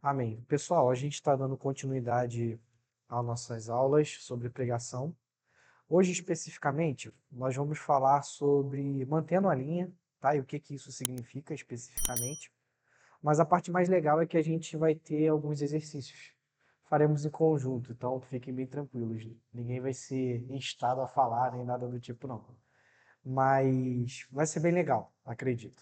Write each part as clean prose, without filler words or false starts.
Amém. Pessoal, a gente está dando continuidade às nossas aulas sobre pregação. Hoje, especificamente, nós vamos falar sobre mantendo a linha, tá? E o que que isso significa especificamente. Mas a parte mais legal é que a gente vai ter alguns exercícios. Faremos em conjunto, então fiquem bem tranquilos. Ninguém vai ser instado a falar nem nada do tipo, não. Mas vai ser bem legal, acredito.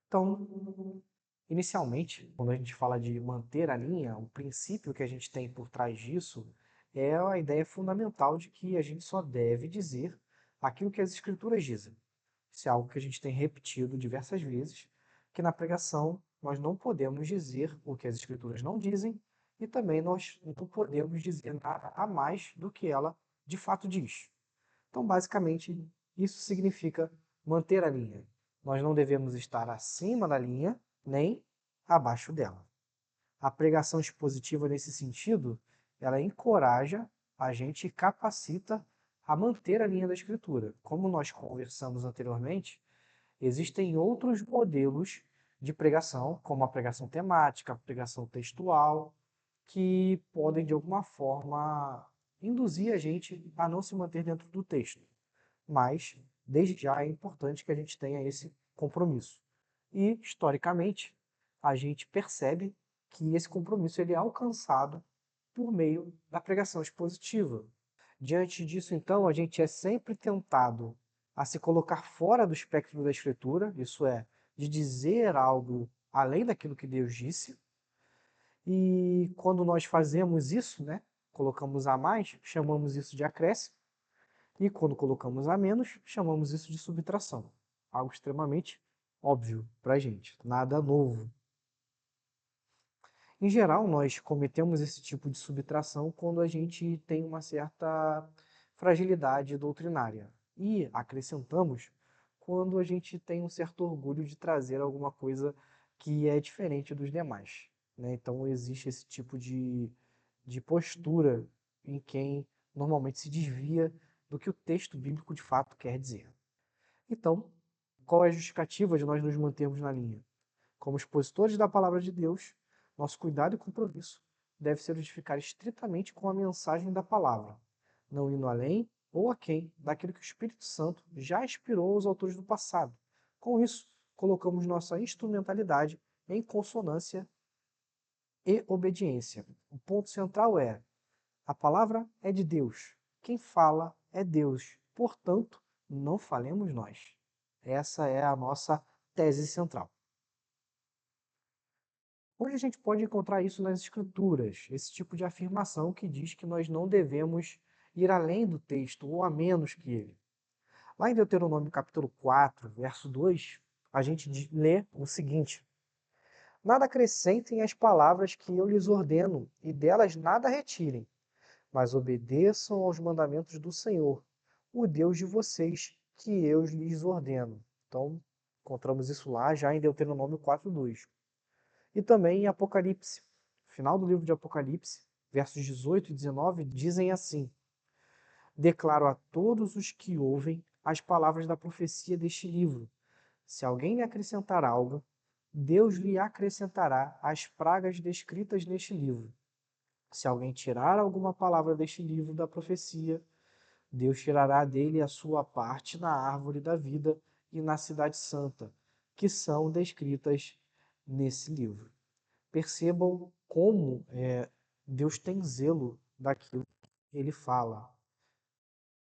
Então, inicialmente, quando a gente fala de manter a linha, o princípio que a gente tem por trás disso é a ideia fundamental de que a gente só deve dizer aquilo que as Escrituras dizem. Isso é algo que a gente tem repetido diversas vezes, que na pregação nós não podemos dizer o que as Escrituras não dizem e também nós não podemos dizer nada a mais do que ela de fato diz. Então, basicamente, isso significa manter a linha. Nós não devemos estar acima da linha, nem abaixo dela. A pregação expositiva, nesse sentido, ela encoraja a gente e capacita a manter a linha da escritura. Como nós conversamos anteriormente, existem outros modelos de pregação, como a pregação temática, a pregação textual, que podem, de alguma forma, induzir a gente a não se manter dentro do texto. Mas, desde já, é importante que a gente tenha esse compromisso. E, historicamente, a gente percebe que esse compromisso ele é alcançado por meio da pregação expositiva. Diante disso, então, a gente é sempre tentado a se colocar fora do espectro da Escritura, isso é, de dizer algo além daquilo que Deus disse. E quando nós fazemos isso, né, colocamos a mais, chamamos isso de acréscimo. E quando colocamos a menos, chamamos isso de subtração. Algo extremamente óbvio para a gente, nada novo. Em geral, nós cometemos esse tipo de subtração quando a gente tem uma certa fragilidade doutrinária. E acrescentamos quando a gente tem um certo orgulho de trazer alguma coisa que é diferente dos demais, né? Então existe esse tipo de postura em quem normalmente se desvia do que o texto bíblico de fato quer dizer. Então, qual é a justificativa de nós nos mantermos na linha? Como expositores da palavra de Deus, nosso cuidado e compromisso deve ser de ficar estritamente com a mensagem da palavra, não indo além ou aquém daquilo que o Espírito Santo já inspirou aos autores do passado. Com isso, colocamos nossa instrumentalidade em consonância e obediência. O ponto central é: a palavra é de Deus, quem fala é Deus, portanto, não falemos nós. Essa é a nossa tese central. Hoje a gente pode encontrar isso nas escrituras, esse tipo de afirmação que diz que nós não devemos ir além do texto ou a menos que ele. Lá em Deuteronômio capítulo 4, verso 2, a gente lê o seguinte: Nada acrescentem às palavras que eu lhes ordeno, e delas nada retirem, mas obedeçam aos mandamentos do Senhor, o Deus de vocês, que eu lhes ordeno. Então, encontramos isso lá já em Deuteronômio 4:2. E também em Apocalipse. Final do livro de Apocalipse, versos 18 e 19, dizem assim: Declaro a todos os que ouvem as palavras da profecia deste livro. Se alguém lhe acrescentar algo, Deus lhe acrescentará as pragas descritas neste livro. Se alguém tirar alguma palavra deste livro da profecia, Deus tirará dele a sua parte na árvore da vida e na cidade santa, que são descritas nesse livro. Percebam como Deus tem zelo daquilo que ele fala.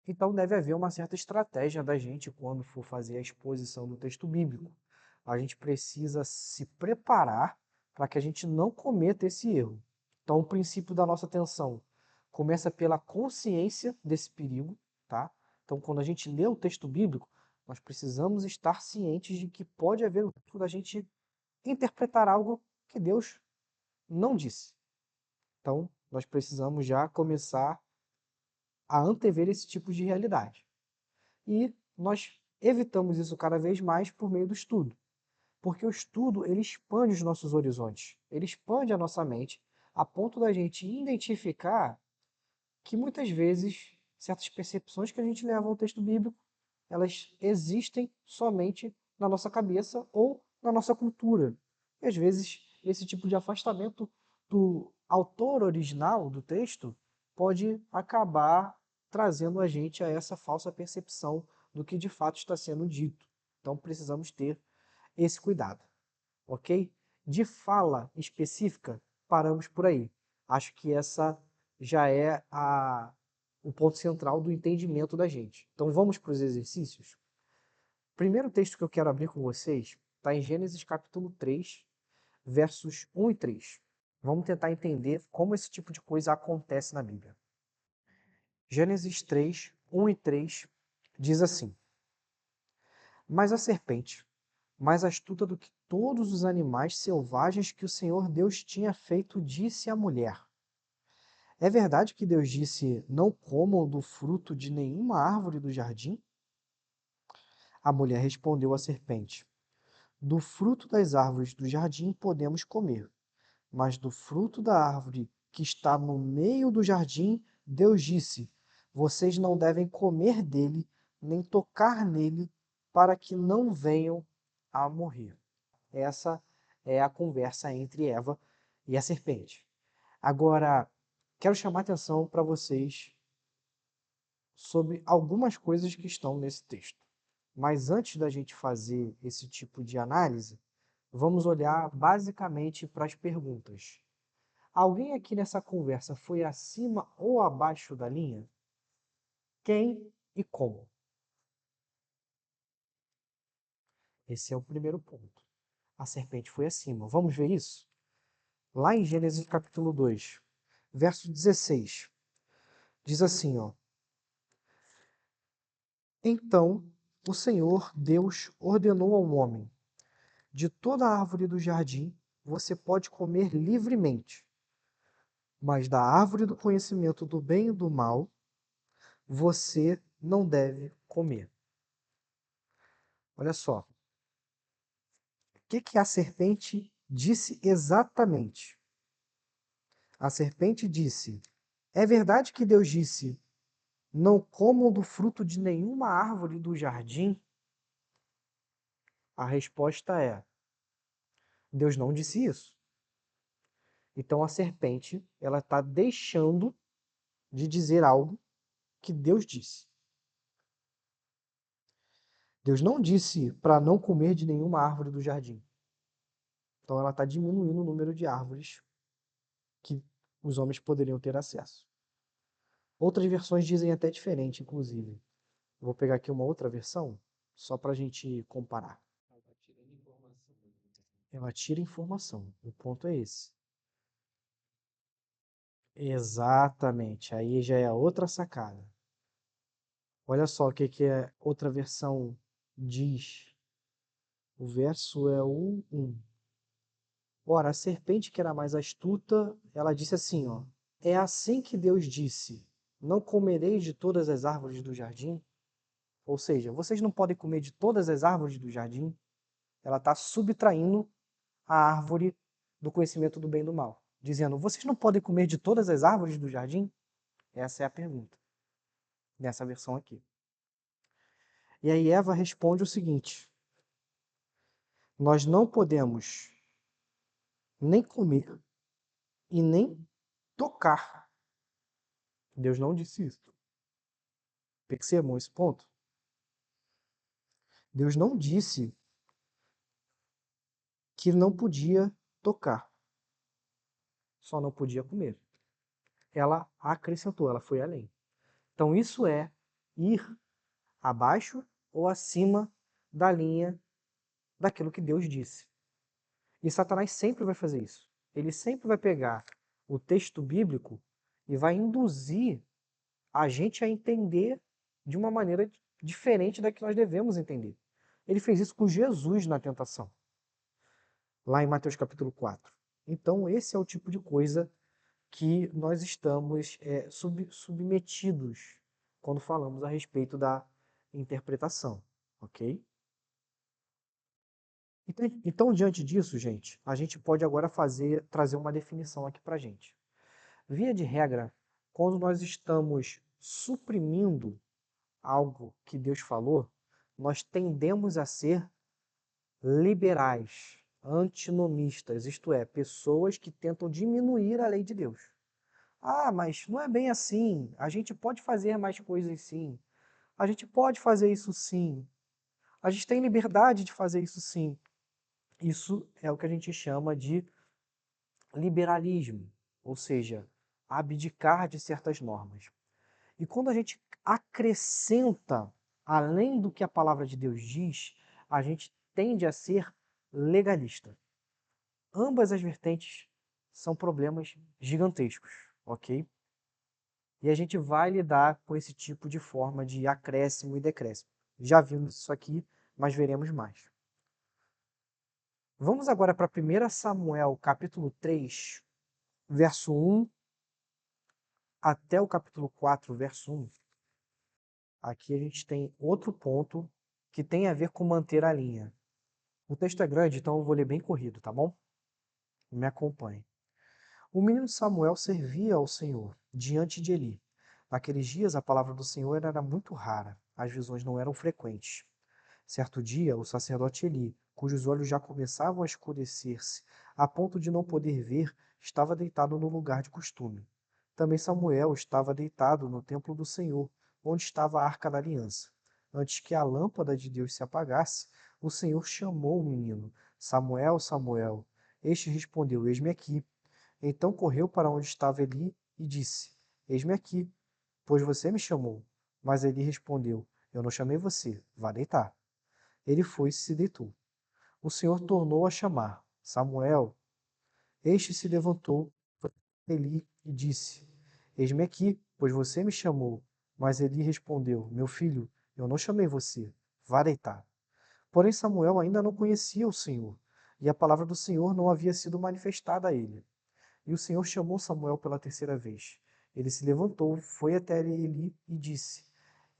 Então deve haver uma certa estratégia da gente quando for fazer a exposição do texto bíblico. A gente precisa se preparar para que a gente não cometa esse erro. Então o princípio da nossa atenção começa pela consciência desse perigo, tá? Então quando a gente lê o texto bíblico, nós precisamos estar cientes de que pode haver o risco da gente interpretar algo que Deus não disse. Então, nós precisamos já começar a antever esse tipo de realidade. E nós evitamos isso cada vez mais por meio do estudo. Porque o estudo, ele expande os nossos horizontes, ele expande a nossa mente, a ponto da gente identificar que muitas vezes certas percepções que a gente leva ao texto bíblico, elas existem somente na nossa cabeça ou na nossa cultura. E às vezes esse tipo de afastamento do autor original do texto pode acabar trazendo a gente a essa falsa percepção do que de fato está sendo dito. Então precisamos ter esse cuidado, ok? De fala específica, paramos por aí. Acho que essa já é o ponto central do entendimento da gente. Então vamos para os exercícios? O primeiro texto que eu quero abrir com vocês está em Gênesis capítulo 3, versos 1 e 3. Vamos tentar entender como esse tipo de coisa acontece na Bíblia. Gênesis 3, 1 e 3 diz assim: Mas a serpente, mais astuta do que todos os animais selvagens que o Senhor Deus tinha feito, disse à mulher: É verdade que Deus disse: Não comam do fruto de nenhuma árvore do jardim? A mulher respondeu à serpente: Do fruto das árvores do jardim podemos comer, mas do fruto da árvore que está no meio do jardim, Deus disse: Vocês não devem comer dele, nem tocar nele, para que não venham a morrer. Essa é a conversa entre Eva e a serpente. Agora, quero chamar a atenção para vocês sobre algumas coisas que estão nesse texto. Mas antes da gente fazer esse tipo de análise, vamos olhar basicamente para as perguntas. Alguém aqui nessa conversa foi acima ou abaixo da linha? Quem e como? Esse é o primeiro ponto. A serpente foi acima. Vamos ver isso? Lá em Gênesis capítulo 2, verso 16, diz assim, ó: Então o Senhor Deus ordenou ao homem: De toda árvore do jardim você pode comer livremente, mas da árvore do conhecimento do bem e do mal você não deve comer. Olha só, o que a serpente disse exatamente? A serpente disse: É verdade que Deus disse: Não comam do fruto de nenhuma árvore do jardim? A resposta é: Deus não disse isso. Então a serpente, ela está deixando de dizer algo que Deus disse. Deus não disse para não comer de nenhuma árvore do jardim. Então ela está diminuindo o número de árvores que os homens poderiam ter acesso. Outras versões dizem até diferente, inclusive. Vou pegar aqui uma outra versão, só para a gente comparar. Ela tira informação. O ponto é esse. Exatamente. Aí já é a outra sacada. Olha só o que a outra versão diz. O verso é o 1. Ora, a serpente que era mais astuta, ela disse assim, ó: É assim que Deus disse: Não comereis de todas as árvores do jardim? Ou seja, vocês não podem comer de todas as árvores do jardim? Ela está subtraindo a árvore do conhecimento do bem e do mal, dizendo: Vocês não podem comer de todas as árvores do jardim? Essa é a pergunta nessa versão aqui. E aí Eva responde o seguinte: Nós não podemos nem comer e nem tocar. Deus não disse isso. Percebam esse ponto? Deus não disse que não podia tocar, só não podia comer. Ela acrescentou, ela foi além. Então isso é ir abaixo ou acima da linha daquilo que Deus disse. E Satanás sempre vai fazer isso. Ele sempre vai pegar o texto bíblico e vai induzir a gente a entender de uma maneira diferente da que nós devemos entender. Ele fez isso com Jesus na tentação, lá em Mateus capítulo 4. Então, esse é o tipo de coisa que nós estamos submetidos quando falamos a respeito da interpretação, ok? Então, diante disso, gente, a gente pode agora trazer uma definição aqui para a gente. Via de regra, quando nós estamos suprimindo algo que Deus falou, nós tendemos a ser liberais. antinomistas, isto é, pessoas que tentam diminuir a lei de Deus. Ah, mas não é bem assim. A gente pode fazer mais coisas sim. A gente pode fazer isso sim. A gente tem liberdade de fazer isso sim. Isso é o que a gente chama de liberalismo, ou seja, abdicar de certas normas. E quando a gente acrescenta além do que a palavra de Deus diz, a gente tende a ser legalista. Ambas as vertentes são problemas gigantescos, ok? E a gente vai lidar com esse tipo de forma de acréscimo e decréscimo. Já vimos isso aqui, mas veremos mais. Vamos agora para 1 Samuel, capítulo 3, verso 1 até o capítulo 4, verso 1. Aqui a gente tem outro ponto que tem a ver com manter a linha. O texto é grande, então eu vou ler bem corrido, tá bom? Me acompanhe. O menino Samuel servia ao Senhor diante de Eli. Naqueles dias a palavra do Senhor era muito rara, as visões não eram frequentes. Certo dia, o sacerdote Eli, cujos olhos já começavam a escurecer-se, a ponto de não poder ver, estava deitado no lugar de costume. Também Samuel estava deitado no templo do Senhor, onde estava a arca da aliança. Antes que a lâmpada de Deus se apagasse, o Senhor chamou o menino: Samuel, Samuel. Este respondeu: Eis-me aqui. Então correu para onde estava Eli e disse: Eis-me aqui, pois você me chamou. Mas Eli respondeu: Eu não chamei você, vá deitar. Ele foi e se deitou. O Senhor tornou a chamar: Samuel. Este se levantou, foi a Eli e disse: Eis-me aqui, pois você me chamou. Mas Eli respondeu: Meu filho, eu não chamei você, vá deitar. Porém Samuel ainda não conhecia o Senhor, e a palavra do Senhor não havia sido manifestada a ele. E o Senhor chamou Samuel pela terceira vez. Ele se levantou, foi até Eli e disse: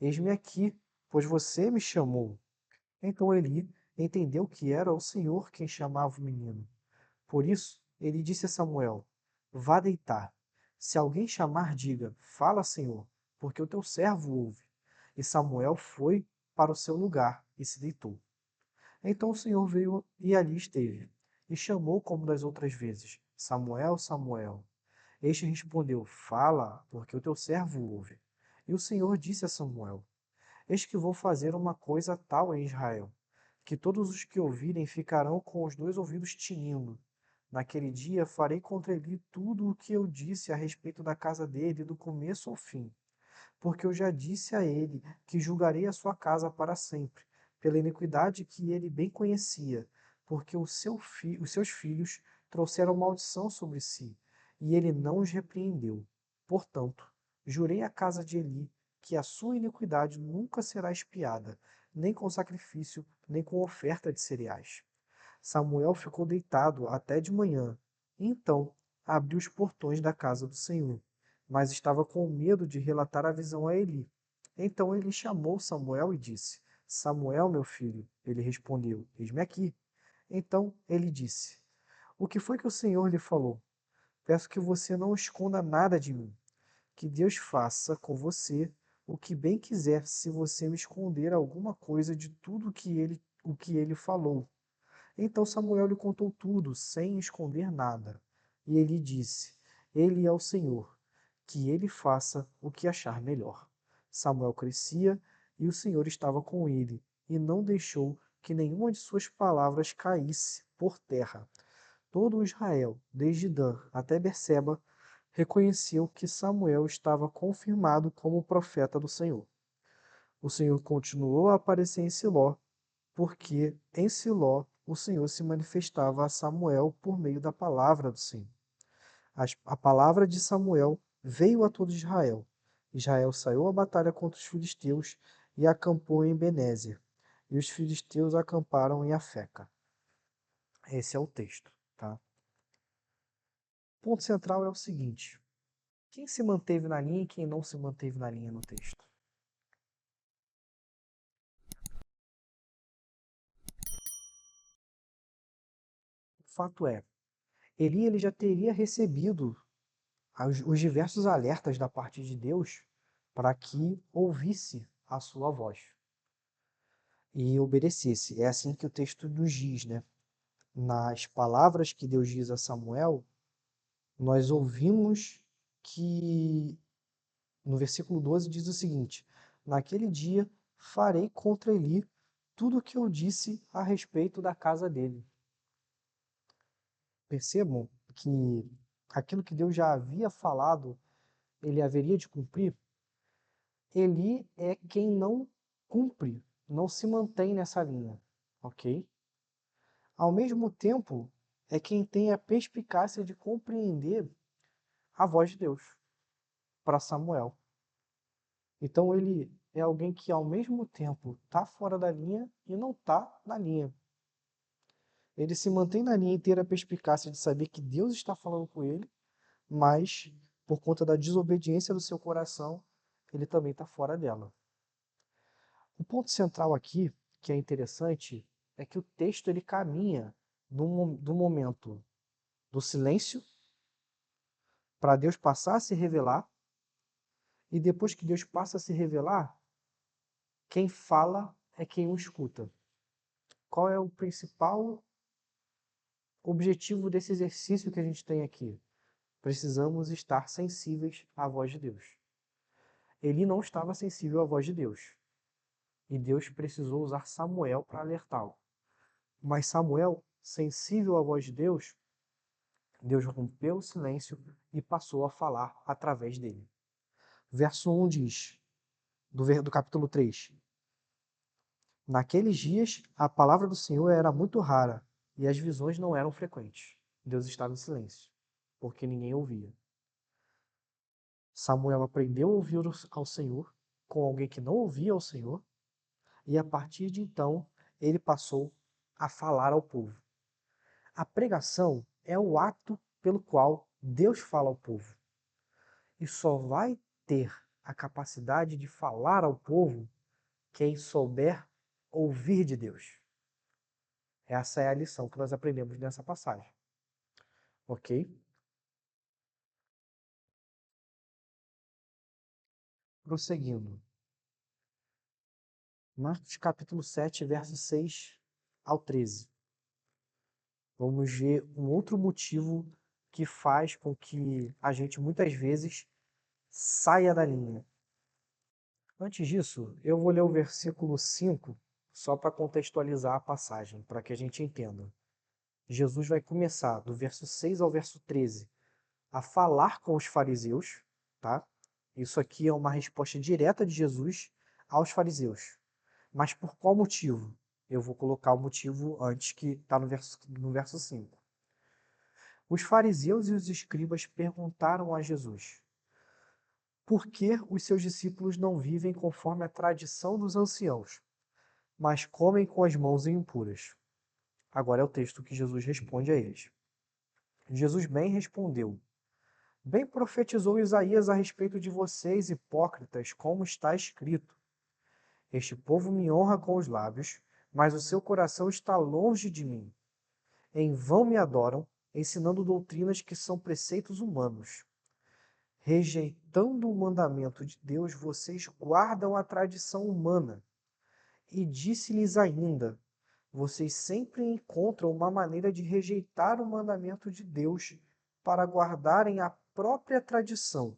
Eis-me aqui, pois você me chamou. Então Eli entendeu que era o Senhor quem chamava o menino. Por isso, ele disse a Samuel: Vá deitar. Se alguém chamar, diga: Fala, Senhor, porque o teu servo ouve. E Samuel foi para o seu lugar e se deitou. Então o Senhor veio e ali esteve, e chamou como das outras vezes: Samuel, Samuel. Este respondeu: Fala, porque o teu servo ouve. E o Senhor disse a Samuel: Eis que vou fazer uma coisa tal em Israel, que todos os que ouvirem ficarão com os dois ouvidos tinindo. Naquele dia farei contra ele tudo o que eu disse a respeito da casa dele, do começo ao fim. Porque eu já disse a ele que julgarei a sua casa para sempre, pela iniquidade que ele bem conhecia, porque os seus filhos trouxeram maldição sobre si, e ele não os repreendeu. Portanto, jurei à casa de Eli que a sua iniquidade nunca será expiada, nem com sacrifício, nem com oferta de cereais. Samuel ficou deitado até de manhã. Então abriu os portões da casa do Senhor, mas estava com medo de relatar a visão a Eli. Então ele chamou Samuel e disse: Samuel, meu filho. Ele respondeu: Eis-me aqui. Então ele disse: O que foi que o Senhor lhe falou? Peço que você não esconda nada de mim. Que Deus faça com você o que bem quiser se você me esconder alguma coisa de tudo o que ele falou. Então Samuel lhe contou tudo, sem esconder nada. E ele disse: Ele é o Senhor, que ele faça o que achar melhor. Samuel crescia e o Senhor estava com ele, e não deixou que nenhuma de suas palavras caísse por terra. Todo o Israel, desde Dan até Berseba, reconheceu que Samuel estava confirmado como profeta do Senhor. O Senhor continuou a aparecer em Siló, porque em Siló o Senhor se manifestava a Samuel por meio da palavra do Senhor. A palavra de Samuel veio a todo Israel. Israel saiu à batalha contra os filisteus e acampou em Benézer, e os filisteus acamparam em Afeca. Esse é o texto, tá? O ponto central é o seguinte: quem se manteve na linha e quem não se manteve na linha no texto? O fato é, ele já teria recebido os diversos alertas da parte de Deus para que ouvisse a sua voz e obedecesse. É assim que o texto nos diz, né? nas palavras que Deus diz a Samuel, nós ouvimos que no versículo 12 diz o seguinte: naquele dia farei contra Eli tudo o que eu disse a respeito da casa dele. Percebam que aquilo que Deus já havia falado, ele haveria de cumprir. Eli é quem não cumpre, não se mantém nessa linha, ok? Ao mesmo tempo, é quem tem a perspicácia de compreender a voz de Deus para Samuel. Então ele é alguém que ao mesmo tempo está fora da linha e não está na linha. Ele se mantém na linha e ter a perspicácia de saber que Deus está falando com ele, mas por conta da desobediência do seu coração, ele também está fora dela. O ponto central aqui, que é interessante, é que o texto ele caminha do momento do silêncio para Deus passar a se revelar, e depois que Deus passa a se revelar, quem fala é quem o escuta. Qual é o principal objetivo desse exercício que a gente tem aqui? Precisamos estar sensíveis à voz de Deus. Ele não estava sensível à voz de Deus, e Deus precisou usar Samuel para alertá-lo. Mas Samuel, sensível à voz de Deus, Deus rompeu o silêncio e passou a falar através dele. Verso 1 diz, do capítulo 3: naqueles dias, a palavra do Senhor era muito rara e as visões não eram frequentes. Deus estava em silêncio, porque ninguém ouvia. Samuel aprendeu a ouvir ao Senhor com alguém que não ouvia ao Senhor, e a partir de então, ele passou a falar ao povo. A pregação é o ato pelo qual Deus fala ao povo. E só vai ter a capacidade de falar ao povo quem souber ouvir de Deus. Essa é a lição que nós aprendemos nessa passagem. Ok? Prosseguindo. Marcos capítulo 7, versos 6 ao 13. Vamos ver um outro motivo que faz com que a gente muitas vezes saia da linha. Antes disso, eu vou ler o versículo 5 só para contextualizar a passagem, para que a gente entenda. Jesus vai começar do verso 6 ao verso 13 a falar com os fariseus, tá? Isso aqui é uma resposta direta de Jesus aos fariseus. Mas por qual motivo? Eu vou colocar o motivo antes que está no verso 5. Os fariseus e os escribas perguntaram a Jesus: por que os seus discípulos não vivem conforme a tradição dos anciãos, mas comem com as mãos impuras? Agora é o texto que Jesus responde a eles. Jesus bem respondeu: bem profetizou Isaías a respeito de vocês, hipócritas, como está escrito: este povo me honra com os lábios, mas o seu coração está longe de mim. Em vão me adoram, ensinando doutrinas que são preceitos humanos. Rejeitando o mandamento de Deus, vocês guardam a tradição humana. E disse-lhes ainda: vocês sempre encontram uma maneira de rejeitar o mandamento de Deus para guardarem a própria tradição.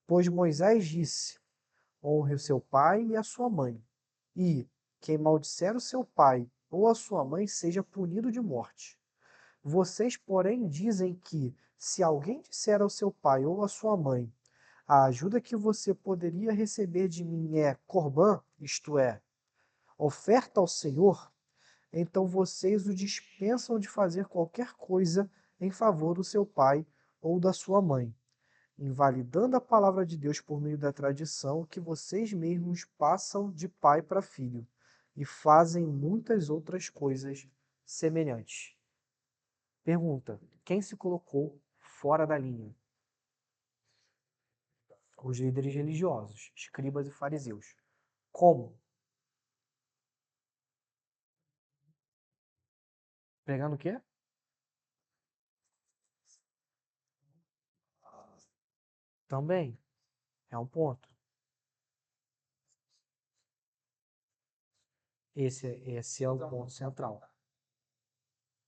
Pois Moisés disse: honre o seu pai e a sua mãe, e quem maldisser o seu pai ou a sua mãe seja punido de morte. Vocês, porém, dizem que, se alguém disser ao seu pai ou à sua mãe: a ajuda que você poderia receber de mim é corbã, isto é, oferta ao Senhor, então vocês o dispensam de fazer qualquer coisa em favor do seu pai ou da sua mãe, invalidando a palavra de Deus por meio da tradição que vocês mesmos passam de pai para filho, e fazem muitas outras coisas semelhantes. Pergunta: quem se colocou fora da linha? Os líderes religiosos, escribas e fariseus. Como? Pregando o quê? Também. É um ponto. Esse é o ponto central.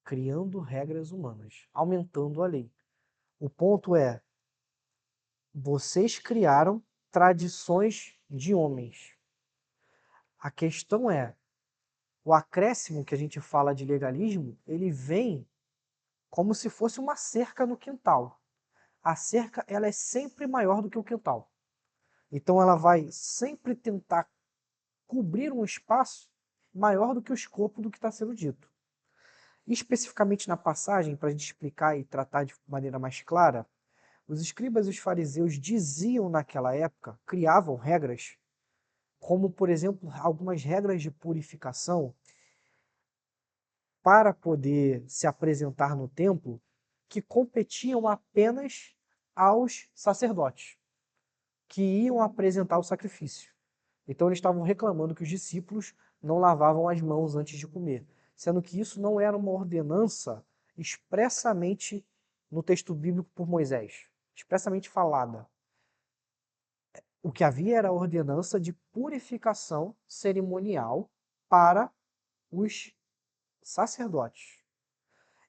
criando regras humanas, aumentando a lei. O ponto é, vocês criaram tradições de homens. A questão é, o acréscimo que a gente fala de legalismo, ele vem como se fosse uma cerca no quintal. A cerca, ela é sempre maior do que o quintal. Então ela vai sempre tentar cobrir um espaço maior do que o escopo do que está sendo dito. Especificamente na passagem, para a gente explicar e tratar de maneira mais clara, os escribas e os fariseus diziam naquela época, criavam regras, como por exemplo algumas regras de purificação para poder se apresentar no templo, que competiam apenas aos sacerdotes, que iam apresentar o sacrifício. Então eles estavam reclamando que os discípulos não lavavam as mãos antes de comer, sendo que isso não era uma ordenança expressamente no texto bíblico por Moisés, expressamente falada. O que havia era a ordenança de purificação cerimonial para os sacerdotes.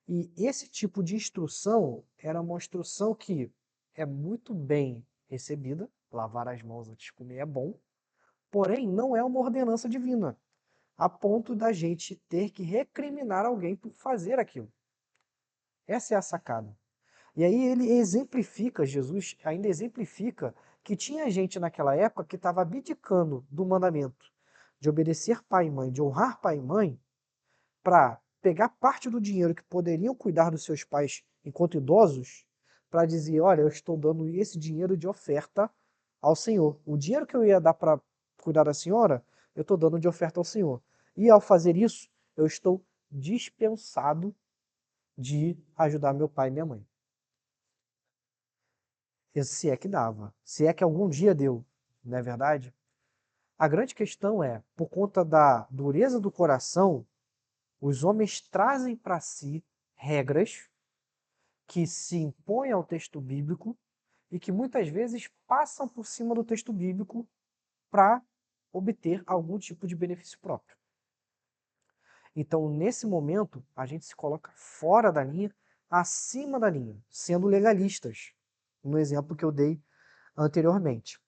E esse tipo de instrução era uma instrução que é muito bem recebida, lavar as mãos antes de comer é bom, porém não é uma ordenança divina, a ponto da gente ter que recriminar alguém por fazer aquilo. Essa é a sacada. E aí ele exemplifica, Jesus ainda exemplifica que tinha gente naquela época que estava abdicando do mandamento de obedecer pai e mãe, de honrar pai e mãe, para pegar parte do dinheiro que poderiam cuidar dos seus pais enquanto idosos, para dizer, olha, eu estou dando esse dinheiro de oferta ao Senhor. O dinheiro que eu ia dar para cuidar da senhora, eu estou dando de oferta ao Senhor. E ao fazer isso, eu estou dispensado de ajudar meu pai e minha mãe. Se é que dava, se é que algum dia deu, não é verdade? A grande questão é, por conta da dureza do coração, os homens trazem para si regras que se impõem ao texto bíblico e que muitas vezes passam por cima do texto bíblico para obter algum tipo de benefício próprio. Então, nesse momento, a gente se coloca fora da linha, acima da linha, sendo legalistas, no exemplo que eu dei anteriormente.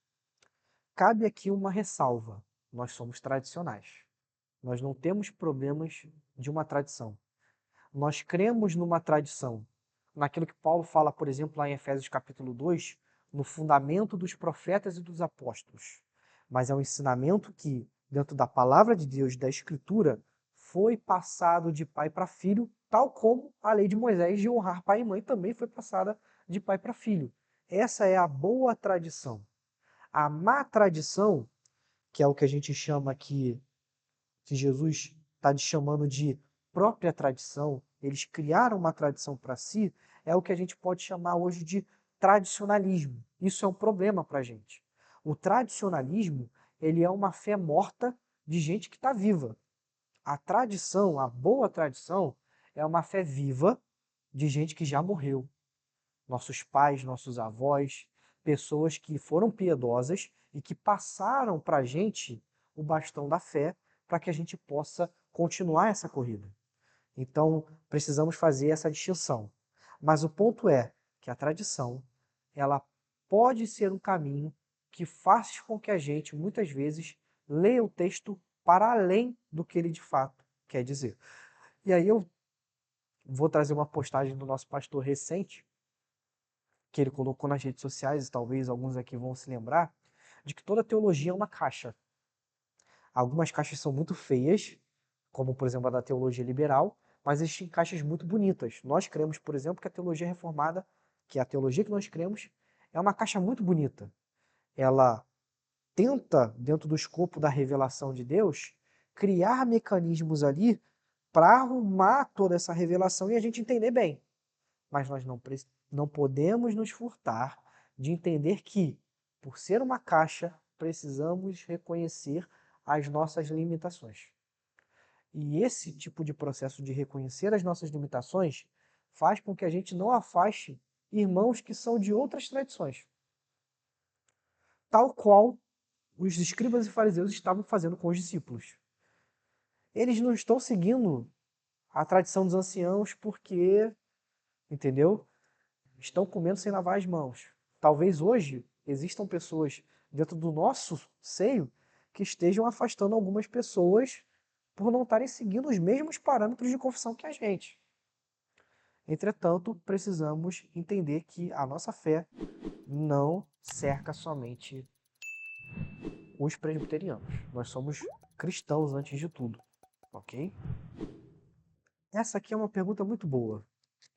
Cabe aqui uma ressalva: nós somos tradicionais. Nós não temos problemas de uma tradição. Nós cremos numa tradição, naquilo que Paulo fala, por exemplo, lá em Efésios capítulo 2, no fundamento dos profetas e dos apóstolos. Mas é um ensinamento que, dentro da palavra de Deus, da Escritura, foi passado de pai para filho, tal como a lei de Moisés de honrar pai e mãe também foi passada de pai para filho. Essa é a boa tradição. A má tradição, que é o que a gente chama aqui, que Jesus está chamando de própria tradição, eles criaram uma tradição para si, é o que a gente pode chamar hoje de tradicionalismo. Isso é um problema para a gente. O tradicionalismo, ele é uma fé morta de gente que está viva. A tradição, a boa tradição, é uma fé viva de gente que já morreu. Nossos pais, nossos avós, pessoas que foram piedosas e que passaram para a gente o bastão da fé para que a gente possa continuar essa corrida. Então, precisamos fazer essa distinção. Mas o ponto é que a tradição, ela pode ser um caminho que faz com que a gente, muitas vezes, leia o texto para além do que ele de fato quer dizer. E aí eu vou trazer uma postagem do nosso pastor recente, que ele colocou nas redes sociais, e talvez alguns aqui vão se lembrar, de que toda teologia é uma caixa. Algumas caixas são muito feias, como por exemplo a da teologia liberal, mas existem caixas muito bonitas. Nós cremos, por exemplo, que a teologia reformada, que é a teologia que nós cremos, é uma caixa muito bonita. Ela tenta, dentro do escopo da revelação de Deus, criar mecanismos ali para arrumar toda essa revelação e a gente entender bem. Mas nós não podemos nos furtar de entender que, por ser uma caixa, precisamos reconhecer as nossas limitações. E esse tipo de processo de reconhecer as nossas limitações faz com que a gente não afaste irmãos que são de outras tradições. Tal qual os escribas e fariseus estavam fazendo com os discípulos. Eles não estão seguindo a tradição dos anciãos porque, entendeu? Estão comendo sem lavar as mãos. Talvez hoje existam pessoas dentro do nosso seio que estejam afastando algumas pessoas por não estarem seguindo os mesmos parâmetros de confissão que a gente. Entretanto, precisamos entender que a nossa fé não cerca somente os presbiterianos. Nós somos cristãos antes de tudo, ok? Essa aqui é uma pergunta muito boa.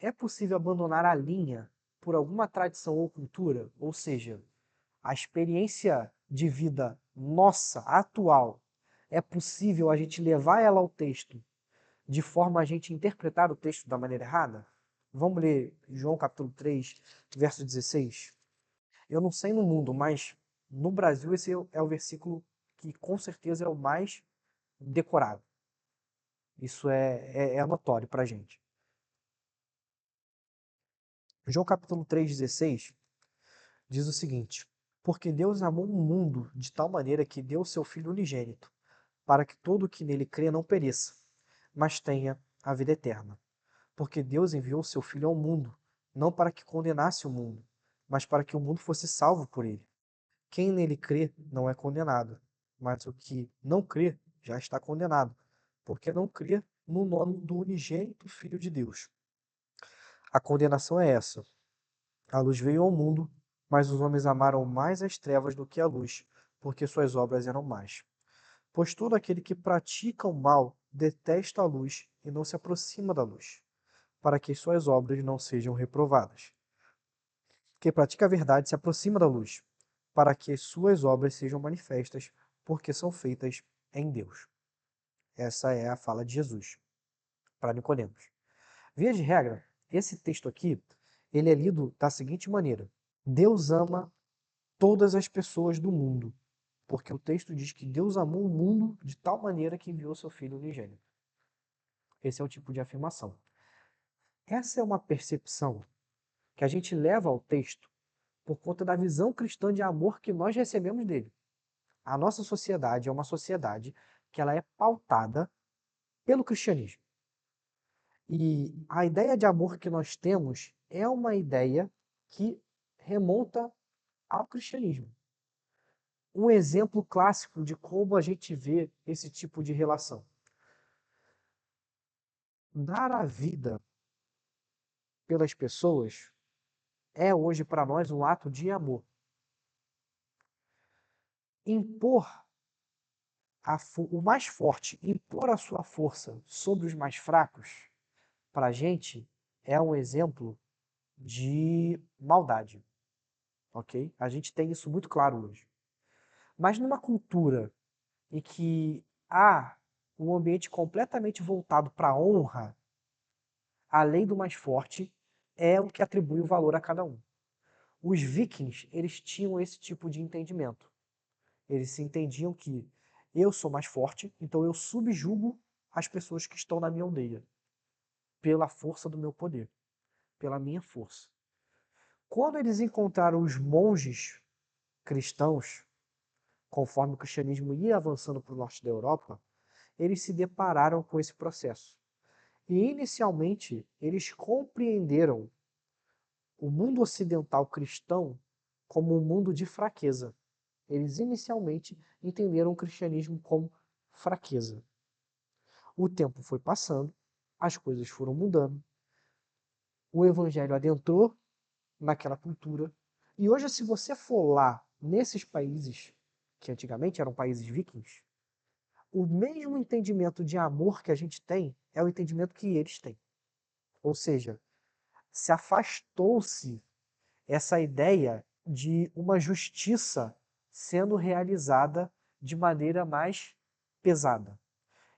É possível abandonar a linha por alguma tradição ou cultura? Ou seja, a experiência de vida nossa, atual, é possível a gente levar ela ao texto de forma a gente interpretar o texto da maneira errada? Vamos ler João capítulo 3, verso 16? Eu não sei no mundo, mas no Brasil esse é o versículo que com certeza é o mais decorado. Isso é notório para a gente. João capítulo 3,16 diz o seguinte: porque Deus amou o mundo de tal maneira que deu o seu Filho unigênito, para que todo o que nele crê não pereça, mas tenha a vida eterna. Porque Deus enviou o seu Filho ao mundo, não para que condenasse o mundo, mas para que o mundo fosse salvo por ele. Quem nele crê não é condenado, mas o que não crê já está condenado, porque não crê no nome do unigênito Filho de Deus. A condenação é essa: a luz veio ao mundo, mas os homens amaram mais as trevas do que a luz, porque suas obras eram más. Pois todo aquele que pratica o mal detesta a luz e não se aproxima da luz, para que suas obras não sejam reprovadas. Quem pratica a verdade se aproxima da luz, para que suas obras sejam manifestas, porque são feitas em Deus. Essa é a fala de Jesus para Nicodemos. Via de regra, esse texto aqui, ele é lido da seguinte maneira: Deus ama todas as pessoas do mundo, porque o texto diz que Deus amou o mundo de tal maneira que enviou seu Filho unigênito. Esse é o tipo de afirmação. Essa é uma percepção que a gente leva ao texto por conta da visão cristã de amor que nós recebemos dele. A nossa sociedade é uma sociedade que ela é pautada pelo cristianismo. E a ideia de amor que nós temos é uma ideia que remonta ao cristianismo. Um exemplo clássico de como a gente vê esse tipo de relação. Dar a vida pelas pessoas é hoje para nós um ato de amor. Impor o mais forte, impor a sua força sobre os mais fracos, para a gente é um exemplo de maldade, ok? A gente tem isso muito claro hoje. Mas numa cultura em que há um ambiente completamente voltado para a honra, a lei do mais forte é o que atribui o valor a cada um. Os vikings, eles tinham esse tipo de entendimento. Eles se entendiam que eu sou mais forte, então eu subjugo as pessoas que estão na minha aldeia, pela força do meu poder, pela minha força. Quando eles encontraram os monges cristãos, conforme o cristianismo ia avançando para o norte da Europa, eles se depararam com esse processo. E inicialmente eles compreenderam o mundo ocidental cristão como um mundo de fraqueza. Eles inicialmente entenderam o cristianismo como fraqueza. O tempo foi passando, as coisas foram mudando, o evangelho adentrou naquela cultura, e hoje, se você for lá nesses países, que antigamente eram países vikings, o mesmo entendimento de amor que a gente tem é o entendimento que eles têm. Ou seja, se afastou-se essa ideia de uma justiça sendo realizada de maneira mais pesada.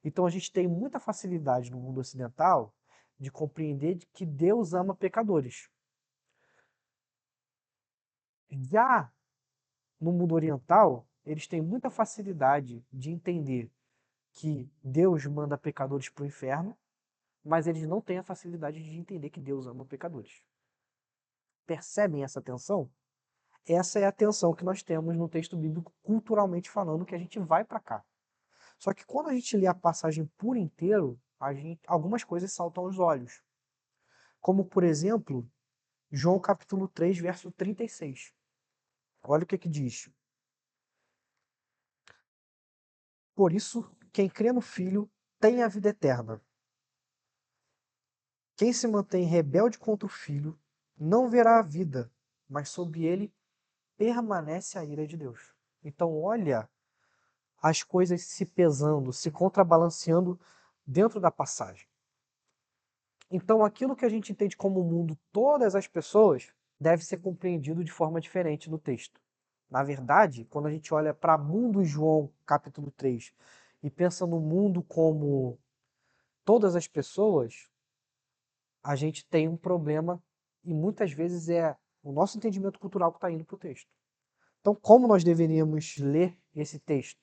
Então a gente tem muita facilidade no mundo ocidental de compreender que Deus ama pecadores. Já no mundo oriental, eles têm muita facilidade de entender que Deus manda pecadores para o inferno, mas eles não têm a facilidade de entender que Deus ama pecadores. Percebem essa tensão? Essa é a tensão que nós temos no texto bíblico, culturalmente falando, que a gente vai para cá. Só que quando a gente lê a passagem por inteiro, algumas coisas saltam aos olhos. Como, por exemplo, João capítulo 3, verso 36. Olha o que diz. Por isso, quem crê no Filho tem a vida eterna. Quem se mantém rebelde contra o Filho não verá a vida, mas sobre ele permanece a ira de Deus. Então, olha as coisas se pesando, se contrabalanceando dentro da passagem. Então, aquilo que a gente entende como mundo, todas as pessoas, deve ser compreendido de forma diferente no texto. Na verdade, quando a gente olha para mundo João, capítulo 3, e pensa no mundo como todas as pessoas, a gente tem um problema e muitas vezes é o nosso entendimento cultural que está indo para o texto. Então, como nós deveríamos ler esse texto?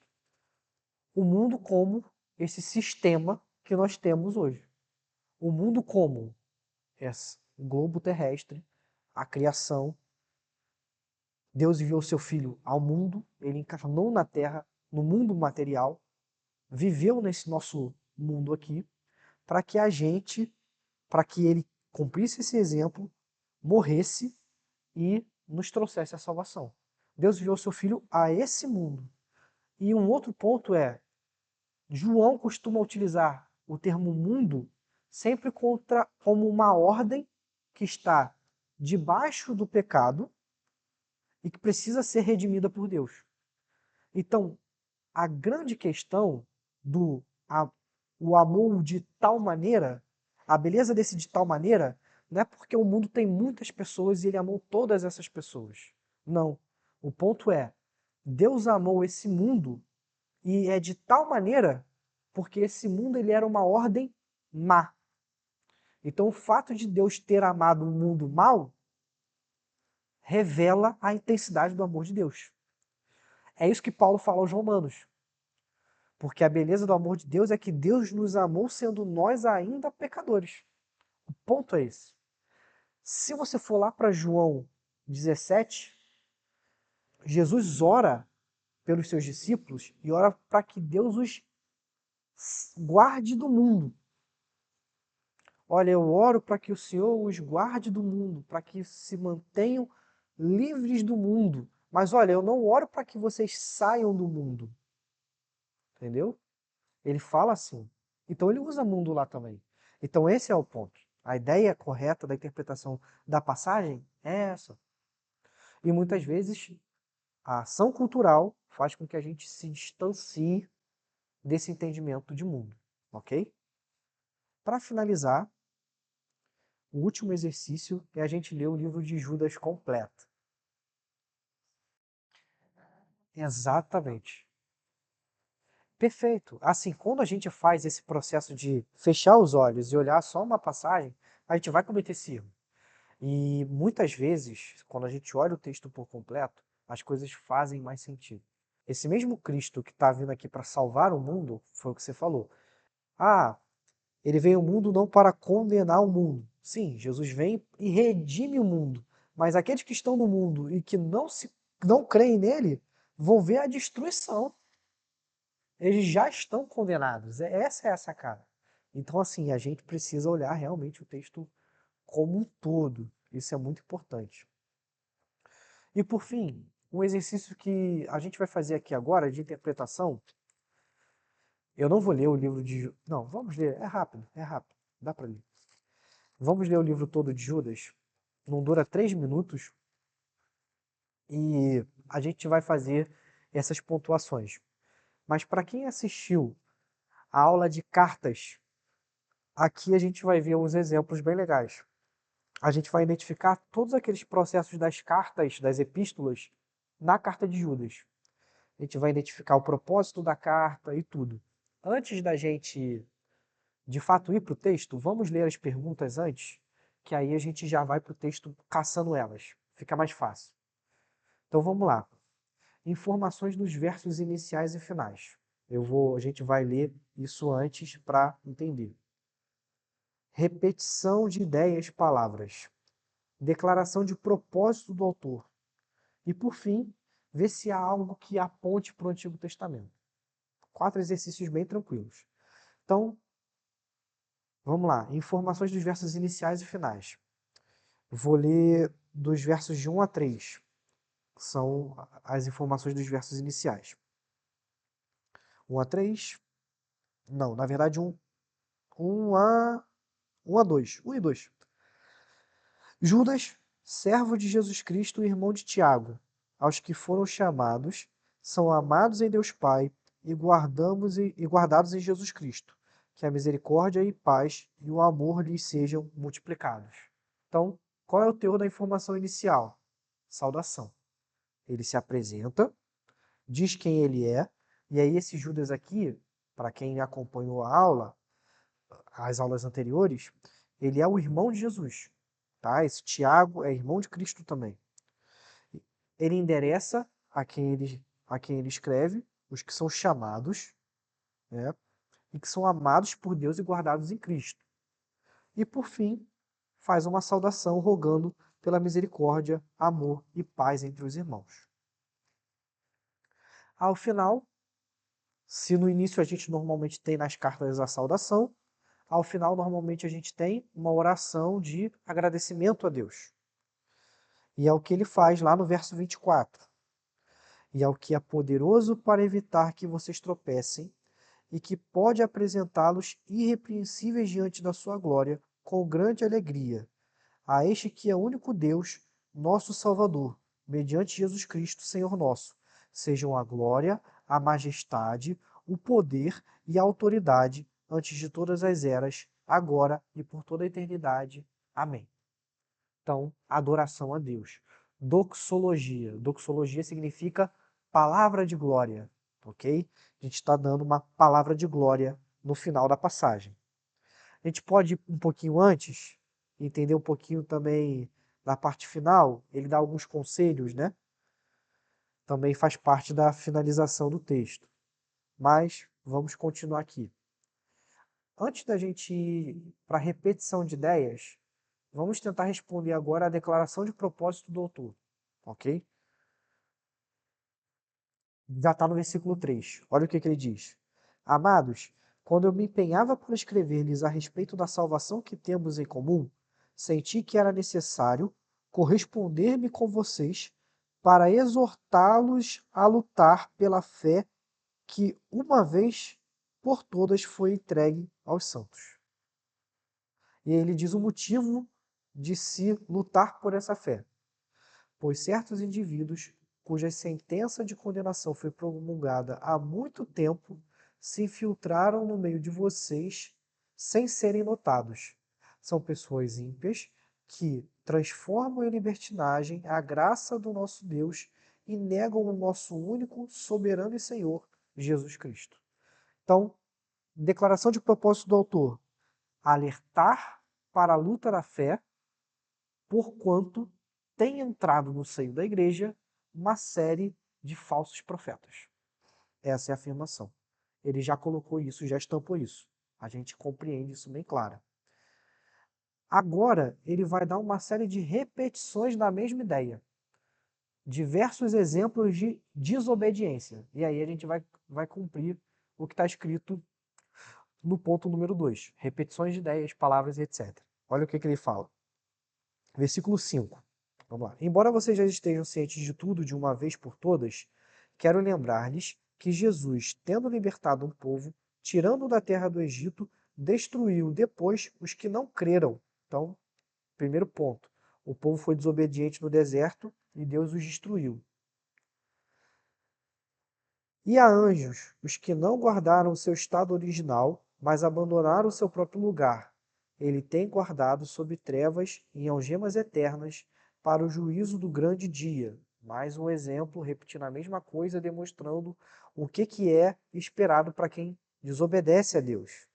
O mundo como esse sistema que nós temos hoje. O mundo como o globo terrestre, a criação. Deus enviou seu Filho ao mundo, ele encarnou na Terra, no mundo material, viveu nesse nosso mundo aqui, para que para que ele cumprisse esse exemplo, morresse e nos trouxesse a salvação. Deus enviou seu Filho a esse mundo. E um outro ponto é, João costuma utilizar o termo mundo sempre como uma ordem que está debaixo do pecado e que precisa ser redimida por Deus. Então, a grande questão o amor de tal maneira, a beleza desse de tal maneira, não é porque o mundo tem muitas pessoas e ele amou todas essas pessoas. Não. O ponto é, Deus amou esse mundo e é de tal maneira porque esse mundo ele era uma ordem má. Então, o fato de Deus ter amado um mundo mau revela a intensidade do amor de Deus. É isso que Paulo fala aos Romanos. Porque a beleza do amor de Deus é que Deus nos amou sendo nós ainda pecadores. O ponto é esse. Se você for lá para João 17, Jesus ora pelos seus discípulos e ora para que Deus os guarde do mundo. Olha, eu oro para que o Senhor os guarde do mundo, para que se mantenham livres do mundo. Mas olha, eu não oro para que vocês saiam do mundo. Entendeu? Ele fala assim. Então ele usa mundo lá também. Então esse é o ponto. A ideia correta da interpretação da passagem é essa. E muitas vezes a ação cultural faz com que a gente se distancie desse entendimento de mundo, ok? Para finalizar, o último exercício é a gente ler o livro de Judas completo. Exatamente. Perfeito. Assim, quando a gente faz esse processo de fechar os olhos e olhar só uma passagem, a gente vai cometer esse erro. E muitas vezes, quando a gente olha o texto por completo, as coisas fazem mais sentido. Esse mesmo Cristo que está vindo aqui para salvar o mundo, foi o que você falou. Ah, ele veio ao mundo não para condenar o mundo. Sim, Jesus vem e redime o mundo. Mas aqueles que estão no mundo e que não creem nele, vão ver a destruição. Eles já estão condenados. Essa é a sacada. Então, assim, a gente precisa olhar realmente o texto como um todo. Isso é muito importante. E por fim, um exercício que a gente vai fazer aqui agora de interpretação. Eu não vou ler o livro de. Não, vamos ler. É rápido. Dá para ler. Vamos ler o livro todo de Judas. Não dura 3 minutos. E a gente vai fazer essas pontuações. Mas para quem assistiu a aula de cartas, aqui a gente vai ver uns exemplos bem legais. A gente vai identificar todos aqueles processos das cartas, das epístolas, na carta de Judas. A gente vai identificar o propósito da carta e tudo. Antes da gente, de fato, ir para o texto, vamos ler as perguntas antes, que aí a gente já vai para o texto caçando elas. Fica mais fácil. Então vamos lá. Informações dos versos iniciais e finais. A gente vai ler isso antes para entender. Repetição de ideias, palavras. Declaração de propósito do autor. E por fim, ver se há algo que aponte para o Antigo Testamento. 4 exercícios bem tranquilos. Então, Vamos lá, informações dos versos iniciais e finais. Vou ler dos versos de 1 a 3, que são as informações dos versos iniciais. 1 a 3, não, na verdade 1 a 2, 1 e 2. Judas, servo de Jesus Cristo e irmão de Tiago, aos que foram chamados, são amados em Deus Pai e guardados em Jesus Cristo, que a misericórdia e paz e o amor lhes sejam multiplicados. Então, qual é o teor da informação inicial? Saudação. Ele se apresenta, diz quem ele é, e aí esse Judas aqui, para quem acompanhou a aula, as aulas anteriores, ele é o irmão de Jesus, tá? Esse Tiago é irmão de Cristo também. Ele endereça a quem ele escreve, os que são chamados, né? E que são amados por Deus e guardados em Cristo. E por fim, faz uma saudação rogando pela misericórdia, amor e paz entre os irmãos. Ao final, se no início a gente normalmente tem nas cartas a saudação, ao final normalmente a gente tem uma oração de agradecimento a Deus. E é o que ele faz lá no verso 24. E ao que é poderoso para evitar que vocês tropecem e que pode apresentá-los irrepreensíveis diante da sua glória com grande alegria. A este que é o único Deus, nosso Salvador, mediante Jesus Cristo, Senhor nosso, sejam a glória, a majestade, o poder e a autoridade antes de todas as eras, agora e por toda a eternidade. Amém. Então, adoração a Deus. Doxologia. Doxologia significa palavra de glória, ok? A gente está dando uma palavra de glória no final da passagem. A gente pode ir um pouquinho antes, entender um pouquinho também da parte final, ele dá alguns conselhos, né? Também faz parte da finalização do texto. Mas vamos continuar aqui. Antes da gente ir para a repetição de ideias, vamos tentar responder agora a declaração de propósito do autor, ok? Já está no versículo 3. Olha o que ele diz. Amados, quando eu me empenhava por escrever-lhes a respeito da salvação que temos em comum, senti que era necessário corresponder-me com vocês para exortá-los a lutar pela fé que uma vez por todas foi entregue aos santos. E ele diz o motivo de se lutar por essa fé. Pois certos indivíduos, cuja sentença de condenação foi promulgada há muito tempo, se infiltraram no meio de vocês sem serem notados. São pessoas ímpias que transformam em libertinagem a graça do nosso Deus e negam o nosso único, soberano e Senhor, Jesus Cristo. Então, declaração de propósito do autor: alertar para a luta da fé, porquanto tem entrado no seio da igreja uma série de falsos profetas. Essa é a afirmação. Ele já colocou isso, já estampou isso. A gente compreende isso bem claro. Agora, ele vai dar uma série de repetições da mesma ideia. Diversos exemplos de desobediência. E aí a gente vai cumprir o que está escrito no ponto número 2. Repetições de ideias, palavras, etc. Olha o que ele fala. Versículo 5. Vamos lá. Embora vocês já estejam cientes de tudo de uma vez por todas, quero lembrar-lhes que Jesus, tendo libertado um povo, tirando-o da terra do Egito, destruiu depois os que não creram. Então, primeiro ponto. O povo foi desobediente no deserto e Deus os destruiu. E a anjos, os que não guardaram o seu estado original, mas abandonaram o seu próprio lugar. Ele tem guardado sob trevas e em algemas eternas para o juízo do grande dia. Mais um exemplo, repetindo a mesma coisa, demonstrando o que é esperado para quem desobedece a Deus.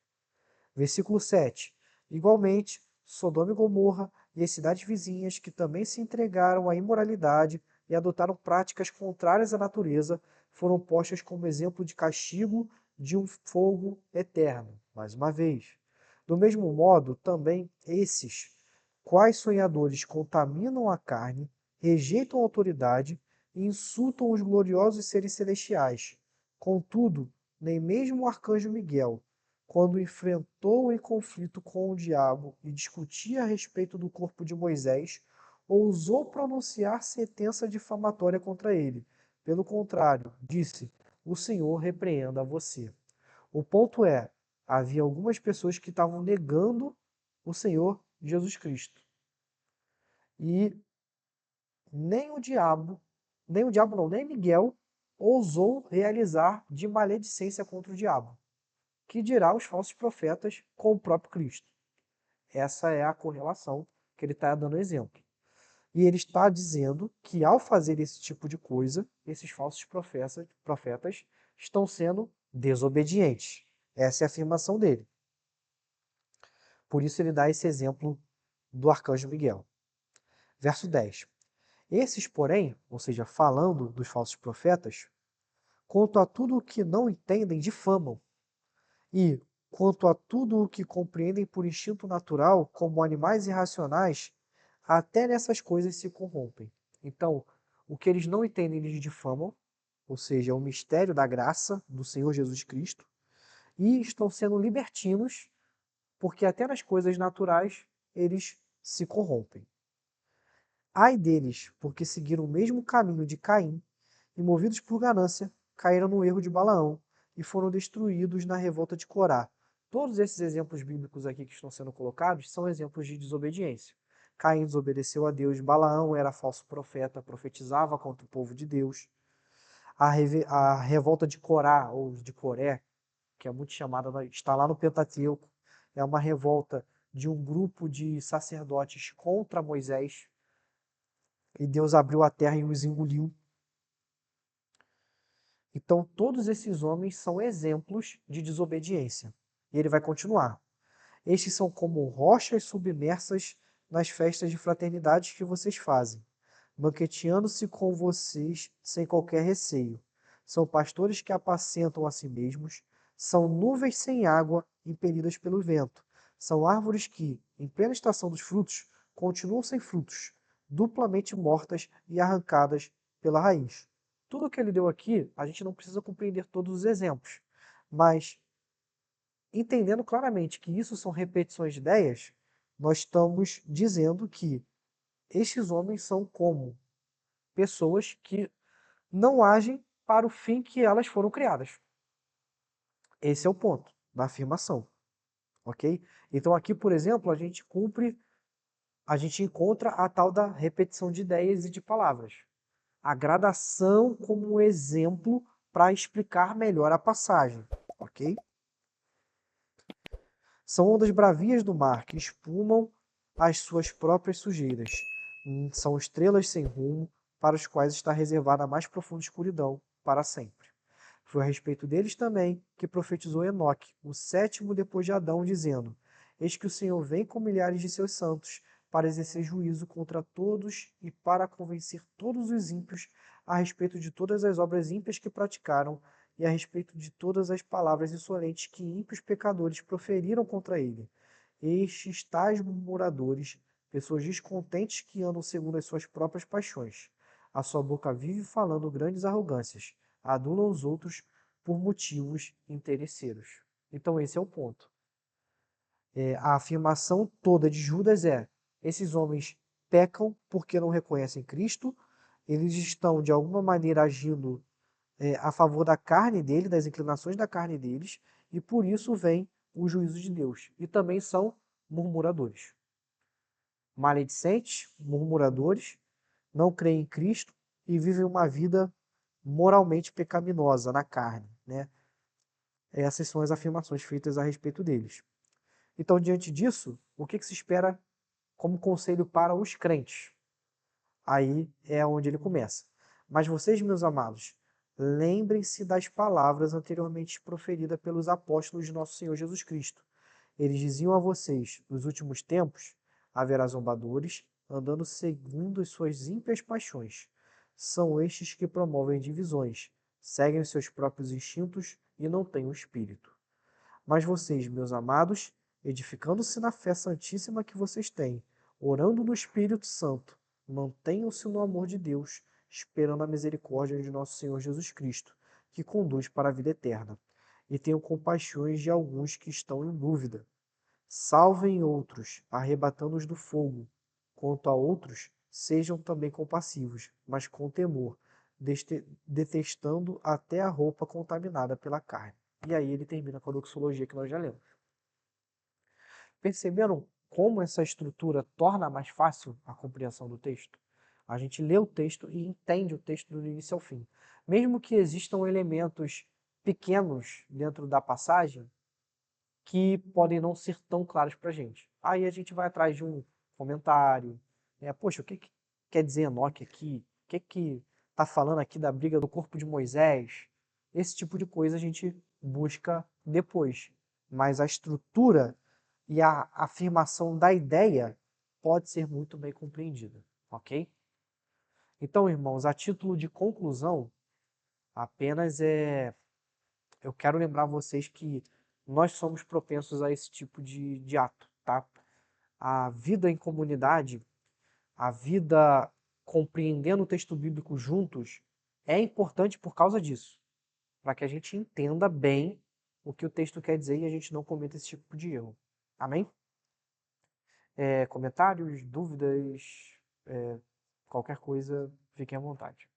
Versículo 7. Igualmente, Sodoma e Gomorra e as cidades vizinhas que também se entregaram à imoralidade e adotaram práticas contrárias à natureza foram postas como exemplo de castigo de um fogo eterno. Mais uma vez. Do mesmo modo, também esses, quais sonhadores contaminam a carne, rejeitam a autoridade e insultam os gloriosos seres celestiais. Contudo, nem mesmo o arcanjo Miguel, quando enfrentou em conflito com o diabo e discutia a respeito do corpo de Moisés, ousou pronunciar sentença difamatória contra ele. Pelo contrário, disse: o Senhor repreenda você. O ponto é, havia algumas pessoas que estavam negando o Senhor Jesus Cristo. E nem Miguel ousou realizar de maledicência contra o diabo, que dirá os falsos profetas com o próprio Cristo. Essa é a correlação que ele está dando exemplo. E ele está dizendo que ao fazer esse tipo de coisa, esses falsos profetas estão sendo desobedientes. Essa é a afirmação dele. Por isso ele dá esse exemplo do arcanjo Miguel. Verso 10. Esses, porém, ou seja, falando dos falsos profetas, quanto a tudo o que não entendem, difamam. E, quanto a tudo o que compreendem por instinto natural, como animais irracionais, até nessas coisas se corrompem. Então, o que eles não entendem, eles difamam, ou seja, é o mistério da graça do Senhor Jesus Cristo, e estão sendo libertinos, porque até nas coisas naturais eles se corrompem. Ai deles, porque seguiram o mesmo caminho de Caim, e movidos por ganância, caíram no erro de Balaão e foram destruídos na revolta de Corá. Todos esses exemplos bíblicos aqui que estão sendo colocados são exemplos de desobediência. Caim desobedeceu a Deus, Balaão era falso profeta, profetizava contra o povo de Deus. A revolta de Corá, ou de Coré, que é muito chamada, está lá no Pentateuco, é uma revolta de um grupo de sacerdotes contra Moisés, e Deus abriu a terra e os engoliu. Então, todos esses homens são exemplos de desobediência. E ele vai continuar. Estes são como rochas submersas nas festas de fraternidade que vocês fazem, banqueteando-se com vocês sem qualquer receio. São pastores que apacentam a si mesmos, são nuvens sem água impelidas pelo vento, são árvores que, em plena estação dos frutos, continuam sem frutos, duplamente mortas e arrancadas pela raiz. Tudo o que ele deu aqui, a gente não precisa compreender todos os exemplos, mas entendendo claramente que isso são repetições de ideias, nós estamos dizendo que estes homens são como pessoas que não agem para o fim que elas foram criadas. Esse é o ponto da afirmação, ok? Então aqui, por exemplo, a gente encontra a tal da repetição de ideias e de palavras. A gradação como um exemplo para explicar melhor a passagem, ok? São ondas bravias do mar que espumam as suas próprias sujeiras. São estrelas sem rumo, para os quais está reservada a mais profunda escuridão para sempre. Foi a respeito deles também que profetizou Enoque, o sétimo depois de Adão, dizendo: Eis que o Senhor vem com milhares de seus santos para exercer juízo contra todos e para convencer todos os ímpios a respeito de todas as obras ímpias que praticaram e a respeito de todas as palavras insolentes que ímpios pecadores proferiram contra ele. Estes tais murmuradores, pessoas descontentes que andam segundo as suas próprias paixões. A sua boca vive falando grandes arrogâncias, adulam os outros por motivos interesseiros. Então esse é o ponto. A afirmação toda de Judas é: esses homens pecam porque não reconhecem Cristo, eles estão de alguma maneira agindo a favor da carne dele, das inclinações da carne deles, e por isso vem o juízo de Deus. E também são murmuradores. Maledicentes, murmuradores, não creem em Cristo e vivem uma vida moralmente pecaminosa na carne, né? Essas são as afirmações feitas a respeito deles. Então, diante disso, o que se espera como conselho para os crentes? Aí é onde ele começa. Mas vocês, meus amados, lembrem-se das palavras anteriormente proferidas pelos apóstolos de nosso Senhor Jesus Cristo. Eles diziam a vocês: nos últimos tempos haverá zombadores, andando segundo as suas ímpias paixões. São estes que promovem divisões, seguem os seus próprios instintos e não têm o espírito. Mas vocês, meus amados, edificando-se na fé santíssima que vocês têm, orando no Espírito Santo, mantenham-se no amor de Deus, esperando a misericórdia de nosso Senhor Jesus Cristo, que conduz para a vida eterna. e tenham compaixões de alguns que estão em dúvida. Salvem outros, arrebatando-os do fogo. Quanto a outros, sejam também compassivos, mas com temor, detestando até a roupa contaminada pela carne. E aí ele termina com a doxologia que nós já lemos. Perceberam como essa estrutura torna mais fácil a compreensão do texto? A gente lê o texto e entende o texto do início ao fim. Mesmo que existam elementos pequenos dentro da passagem que podem não ser tão claros para a gente. Aí a gente vai atrás de um comentário. Poxa, o que quer dizer Enoque aqui? O que está falando aqui da briga do corpo de Moisés? Esse tipo de coisa a gente busca depois. Mas a estrutura e a afirmação da ideia pode ser muito bem compreendida, ok? Então, irmãos, a título de conclusão, apenas eu quero lembrar vocês que nós somos propensos a esse tipo de ato, tá? A vida em comunidade, a vida compreendendo o texto bíblico juntos, é importante por causa disso, para que a gente entenda bem o que o texto quer dizer e a gente não cometa esse tipo de erro. Amém? Comentários, dúvidas, qualquer coisa, fiquem à vontade.